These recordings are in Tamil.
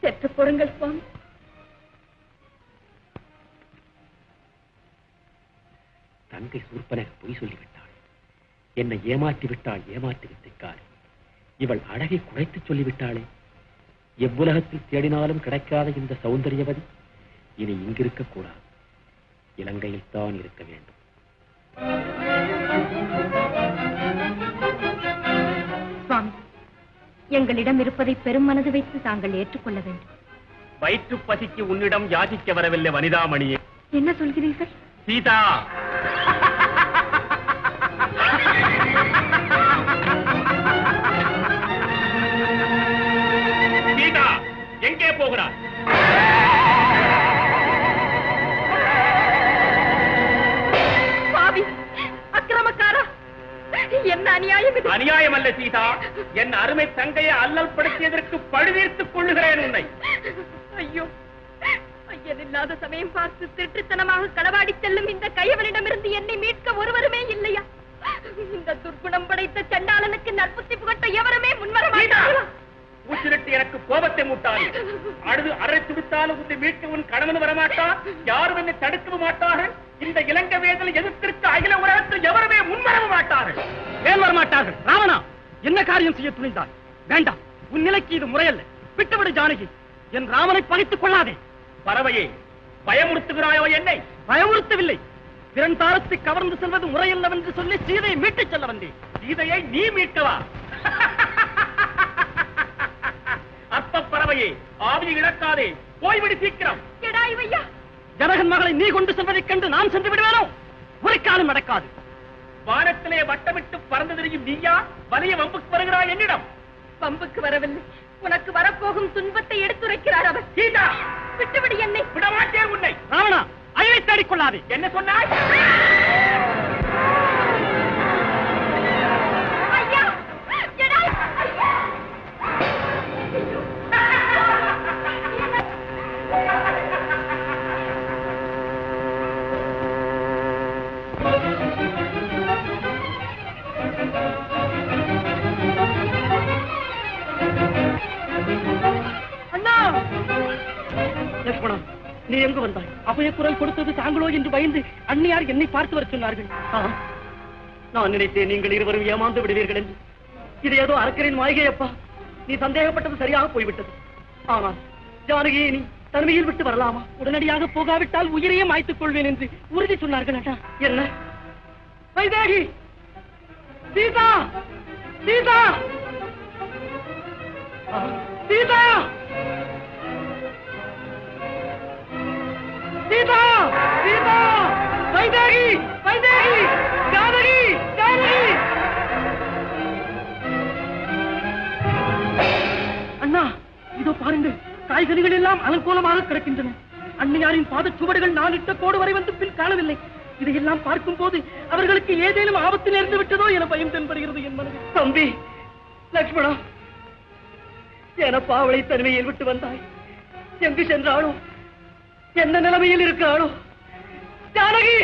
சற்று பொறுங்கள் சுவாமி. தங்கை சூர்பனக பொய் சொல்லிவிட்டாள். என்னை ஏமாற்றி விட்டாள். ஏமாற்றி விட்டாள். இவள் அழகை குறைத்து சொல்லிவிட்டாளே. எவ்வுலகத்தில் தேடினாலும் கிடைக்காத இந்த சௌந்தரியவதி இனி இங்கிருக்க கூடாது. இலங்கையில் தான் இருக்க வேண்டும். சுவாமி, எங்களிடம் இருப்பதை பெரும் மனது வைத்து தாங்கள் ஏற்றுக்கொள்ள வேண்டும். வயிற்று பசிக்கு உன்னிடம் யாசிக்க வரவில்லை வனிதாமணியே. என்ன சொல்கிறீர்கள்? சீதா, சீதா எங்கே போகிறார்? பாவி, அக்கிரமக்காரா, என்ன அநியாயம் இது? அநியாயம் அல்ல சீதா, என் அருமை தங்கையை அல்லல் படுத்தியதற்கு பழுதீர்த்துக் கொள்ளுகிறேன் உன்னை. ஐயோ, ஐயனில்லாத சமயம் பார்த்து திருட்டுத்தனமாக களவாடி செல்லும் இந்த கையவனிடமிருந்து என்னை மீட்க ஒருவருமே இல்லையா? இந்த துர்க்குணம் படைத்த சண்டாளனுக்கு நற்புத்தி புகட்ட எவருமே முன்வர மாட்டார்களா? ஊற்றிலிட்டு எனக்கு கோபத்தை மூட்டாது. அழுது அரைத்து விட்டாலும் உன்னை மீட்க உன் கணவன் வரமாட்டார். யாரும் என்னை தடுக்கவும் மாட்டார்கள். இந்த இலங்கை வேதனை எதிர்த்திருக்க அகில உலகத்தில் எவருமே முன்வரவும் மாட்டார்கள். ஏன் வரமாட்டார்கள்? ராவணா, என்ன காரியம் செய்ய துணிந்தார்? வேண்டாம், உன் நிலைக்கு இது முறையல்ல. விட்டுவிடு ஜானகி. என் ராமனை பகைத்துக் கொள்ளாதே. பறவையே, பயமுறுத்துகிறாயோ என்னை? பயமுறுத்தவில்லை. பிறன் தாரத்தை கவர்ந்து செல்வது முறையல்லவென்று சொல்லி சீதையை மீட்டுச் செல்ல வந்தேன். சீதையை நீ மீட்கவா? அற்ப பறவையே, ஆவியை இழக்காதே. போய்விடு சீக்கிரம். ஜனகன் மகளை நீ கொண்டு செல்வதைக் கண்டு நான் சென்று விடுவேனோ? ஒரு காலம் நடக்காது. வானத்திலே வட்டமிட்டு பறந்து திரியும் நீயா வலிய வம்புக்கு வருகிறாய் என்னிடம்? வம்புக்கு வரவில்லை, உனக்கு வரப்போகும் துன்பத்தை எடுத்துரைக்கிறார் அவர். சீதா, விட்டுவிடு என்னை. விடமாட்டேன் உன்னை. ராவணா, அழிவை தேடிக்கொள்ளாதே. என்ன சொன்னாய்? ஐயா, ஜடாயு, ஐயா. அண்ணா! லட்சுமணா, நீ எங்கு வந்தாய்? அபய குரல் கொடுத்தது தாங்களோ என்று பயந்து அண்ணியார் என்னை பார்த்து வர சொன்னார்கள். நான் நினைத்தேன் நீங்கள் இருவரும் ஏமாந்து விடுவீர்கள் என்று. இது ஏதோ அரக்கரின் மாளிகை அப்பா. நீ சந்தேகப்பட்டது சரியாக போய்விட்டது. ஆனால் ஜானகியை நீ தனிமையில் விட்டு வரலாமா? உடனடியாக போகாவிட்டால் உயிரையே மாய்த்துக் கொள்வேன் என்று உறுதி சொன்னார்கள். அண்ணா, என்ன? வைதேகி! சீதா! சீதா! சீதா! சீதா! சீதா! வைதேகி! வைதேகி! ஜானகி! ஜானகி! அண்ணா, இதோ பாருங்கள், காய்கறிகள் எல்லாம் அலங்கோலமாக கிடக்கின்றன. அன்னையாரின் பாதச்சுவடுகள் நான் இட்ட கோடு வரை வந்து பின் காணவில்லை. இதையெல்லாம் பார்க்கும் போது அவர்களுக்கு ஏதேனும் ஆபத்து நேர்ந்து விட்டதோ என பயம் தென்படுகிறது என் மனது. தம்பி லட்சுமணா, எனப்பா அவளை தனிமையில் விட்டு வந்தாய். எங்கு சென்றாளோ? என்ன நிலைமையில் இருக்கிறாளோ? ஜானகி!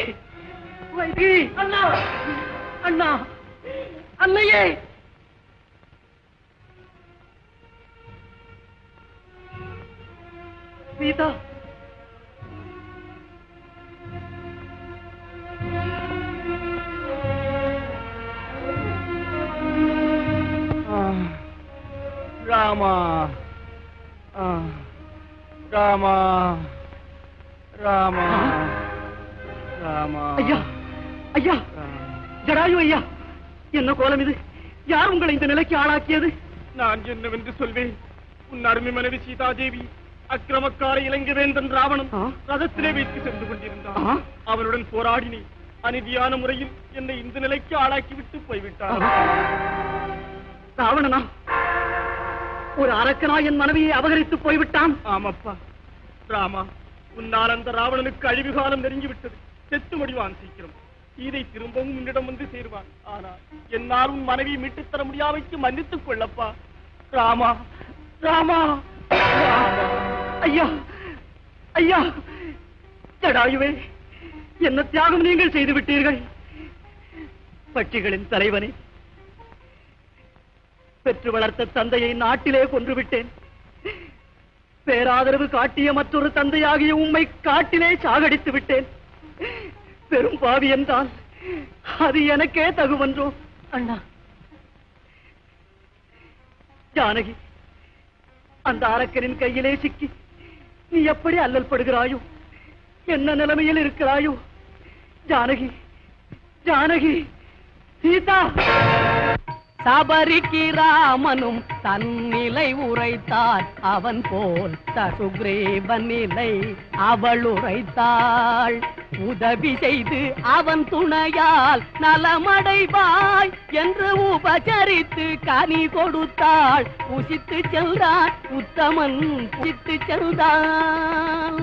வைதி! அண்ணா! அண்ணா! அன்னையே! சீதா! ராமா! ராமா! ராமா! ராமா! ஐயா! ஐயா! ஜடாயு ஐயா! என்ன கோலம் இது? யார் உங்களை இந்த நிலைக்கு ஆளாக்கியது? நான் என்னவென்று சொல்வேன். உன் அருமை மனைவி சீதாதேவி அக்கிரமக்கார இலங்கை வேந்தன் ராவணன் ரதத்திலே வைத்து சென்று கொண்டிருந்தான். அவனுடன் போராடினேன். அநீதியான முறையில் என்னை இந்த நிலைக்கு ஆளாக்கி விட்டு போய்விட்டார். ராவணனா? ஒரு அரக்கனா என் மனைவியை அபகரித்து போய்விட்டான். ஆமாப்பா. ராமா, உன்னால் அந்த ராவணனுக்கு அழிவு காலம் நெருங்கிவிட்டது. செத்து முடிவான் சீக்கிரம். சீதை திரும்பவும் உன்னிடம் வந்து சேருவான். ஆனால் என்னால் உன் மனைவியை மீட்டுத் தர முடியாமைக்கு மன்னித்துக் கொள்ளப்பா. ராமா! ராமா! ஐயா! ஐயா! ஜடாயுவே, என்ன தியாகம் நீங்கள் செய்து விட்டீர்கள். பட்சிகளின் தலைவனே, பெற்று வளர்த்த தந்தையை நாட்டிலே கொன்று விட்டேன். பேராதரவு காட்டிய மற்றொரு தந்தையாகிய உம்மை காட்டிலே சாகடித்து விட்டேன். பெரும் பாவி என்றால் அது எனக்கே தகுவன்றோ? அண்ணா, ஜானகி அந்த அரக்கனின் கையிலே சிக்கி நீ எப்படி அல்லல் படுகிறாயோ, என்ன நிலைமையில் இருக்கிறாயோ? ஜானகி, ஜானகி, சீதா! சபரிக்கு ராமனும் தன்னிலை உரைத்தார், அவன் போல் சுக்ரீவன் நிலை அவள் உரைத்தாள். உதவி செய்து அவன் துணையால் நலமடைவாய் என்று உபசரித்து கனி கொடுத்தாள். புசித்து சென்றான் உத்தமன், புசித்து சென்றான்.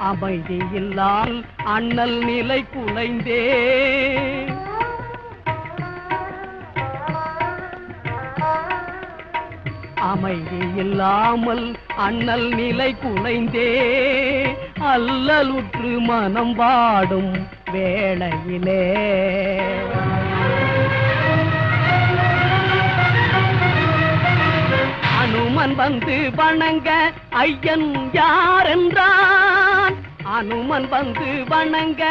அமைதியில்லால் அண்ணல் நிலை குலைந்தே, அமைதியில்லாமல் அண்ணல் நிலை குலைந்தே, அல்லலுற்று மனம் வாடும் வேளையிலே அனுமன் வந்து வணங்க ஐயன் யார் என்றான். அனுமன் வந்து வணங்க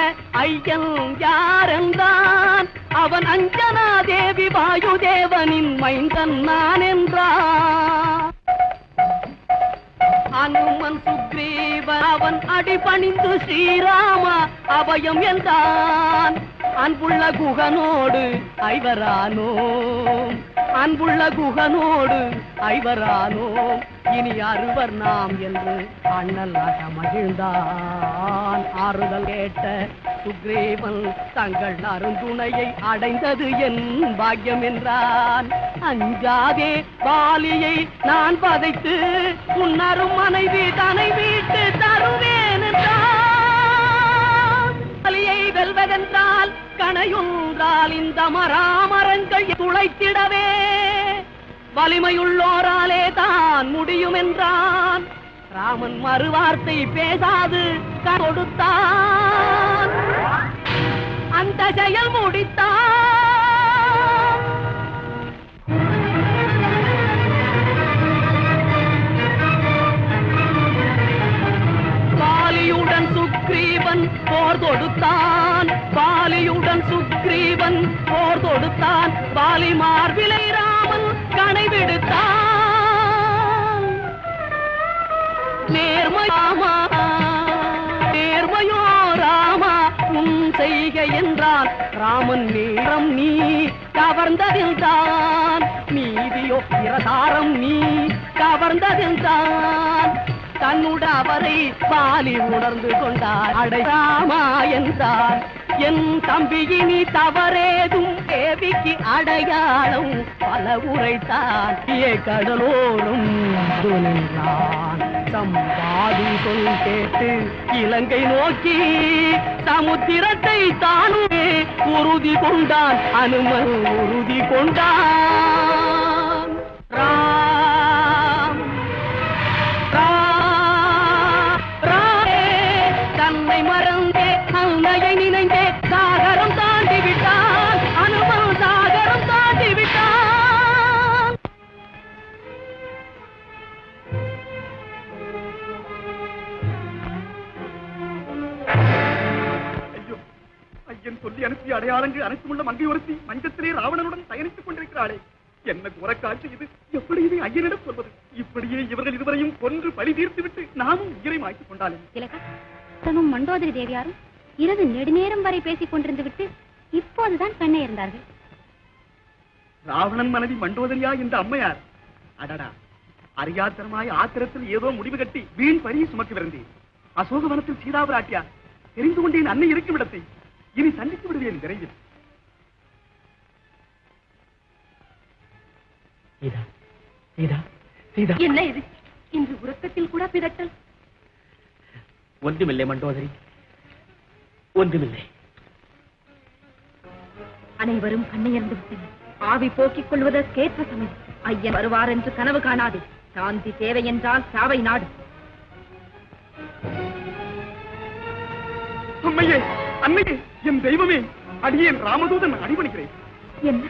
ஐயன் யார் என்றான். அவன் அஞ்சனா தேவி வாயுதேவனின் மைந்தன் நான் என்றான். அனுமன் சுக்ரீவன் அவன் அடிபணிந்து ஸ்ரீராமா அபயம் என்றான். அன்புள்ள குகனோடு ஐவரானோம், அன்புள்ள குகனோடு ஐவரானோம், இனி அறுவர் நாம் என்று அண்ணல் மகிழ்ந்தான். ஆறுதல் கேட்ட சுக்ரீவன் தங்கள் அருந்துணையை அடைந்தது என் பாக்கியம் என்றான். அஞ்சாதே வாலியை நான் பதைத்து உன்னரும் மனைவி தனை வீட்டு தருவேன் என்றான். வாலியை வெல்வதென்றால் கணையொன்றால் இந்த மராமரங்கள் துளைத்திடவே வலிமையுள்ளோராலே தான் முடியும் என்றான். ராமன் மறுவார்த்தை பேசாது கொடுத்தான், அந்த செயல் முடித்தான். பாலியுடன் சுக்ரீவன் போர் தொடுத்தான், பாலியுடன் சுக்ரீவன் போர் தொடுத்தான். பாலி மார்பிலை ராமன் கணை விடுத்தான். நேர்மையாமா நேர்மையோ ராமா உன் செய்கை என்றான். ராமன் நேரம் நீ கவர்ந்ததில்தான், நீதியோ பிரசாரம் நீ கவர்ந்ததில்தான். தன்னுட அவரை பாலி உணர்ந்து கொண்டார். அடைராமா என்றார். என் தம்பியினி தவறேதும் தேவிக்கு அடையாளம் பல உரைத்தான். கடலோரும் நின்றான். சம்பாதி சொல் கேட்டு இலங்கை நோக்கி சமுத்திரத்தை தானுமே உறுதி கொண்டான். அனுமன் உறுதி கொண்டான். தன்னை மறந்தே அன்னையை நினைந்தே சாகரம் தாண்டி விட்டான். அனுமன் சாகரம் தாண்டி விட்டான். ஐயோ, ஐயன் சொல்லி அனுப்பிய அடையாளங்கள் அனைத்துமுள்ள மங்கை ஒருத்தி மஞ்சத்திலே ராவணனுடன் பயணித்துக் கொண்டிருக்கிறாளே, என்ன குறக்காட்சி இது! எப்படி இதை ஐயனிடம் சொல்வது? இப்படியே இவர்கள் இருவரையும் கொன்று பழி தீர்த்து விட்டு நாமும் உயிரை மாய்த்துக் கொண்டாலே. மண்டோதரி தேவியாரும் இரவு நெடுநேரம் வரை பேசிக் கொண்டிருந்து விட்டு இப்போதுதான் பெண்ணை இருந்தார்கள். ராவணன் மனைவி மண்டோதரியா என்ற அம்மையார்! அடடா, அறியாத்தனமாய் ஆத்திரத்தில் ஏதோ முடிவு கட்டி வீண் பரியை சுமக்கிவிருந்தேன். அசோகவனத்தில் சீதாபிராட்டியார் தெரிந்து கொண்டேன் அன்னை இருக்கும் இடத்தை. இனி சந்தித்து விடுவேன் விரைவில். என்ன இது? இன்று உறக்கத்தில் கூட பிதட்டல்? ஒன்றுமில்லை மண்டோதரி, ஒன்றுமில்லை. அனைவரும் கண்ணையர்ந்து விட்டனர். ஆவி போக்கிக் கொள்வதற்கேற்ற சமயம். ஐயன் வருவார் என்று கனவு காணாதே. சாந்தி தேவை என்றால் சாவை நாடு. அம்மையே, அன்னையே, என் தெய்வமே, அடியேன் ராமதூதன் அடிபணிக்கிறேன். என்ன